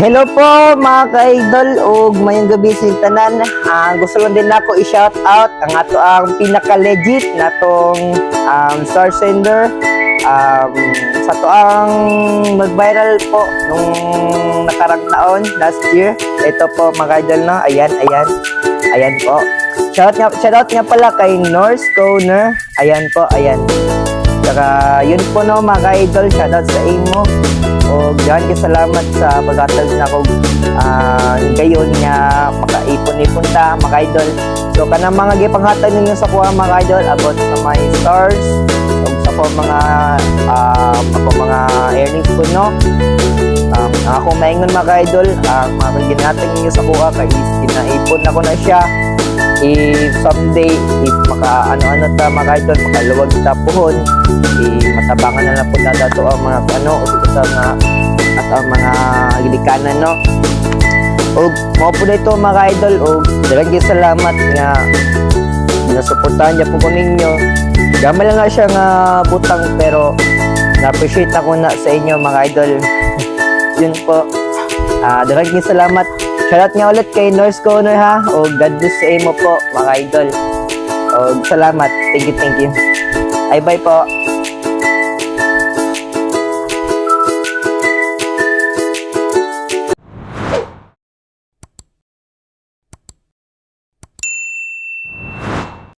Hello po mga ka-idol ug mayong gabi sa tanan. Gusto lang din nako i-shout out ang ato ang pinaka-legit natong star sender sa to ang nag-viral po nung nakarang taon last year. Ito po mga idol no. Ayan po. Shout out nga pala kay North Corner. Ayan po, ayan. Saka yun po no mga idol, shout out sa imo. O diyan kay salamat sa paghatag na ko gayon nga makaipon-ipon ta mga idol. So kanang mga gipanghatag ninyo sa kuha mga idol about sa my stars ug sa ko mga earnings ko no. Ako maingon mga idol, mga ginhatag ninyo sa kuha kay ginaipon na ko na siya. If someday, if maka ano-ano ta mga idol, makaluwag ta puhon, matabangan na lang po na dato ang mga sa mga gilikanan no. Og mao po dito mga idol, og daghang salamat nga nasuportahan niya po ko ninyo. Gamay lang nga siya nga butang pero na-appreciate ako na sa inyo mga idol. Yun po. Daghang salamat. Shoutout nga ulit kay North Corner ha. O God bless sa imo po mga idol. O salamat. Thank you. Bye bye po.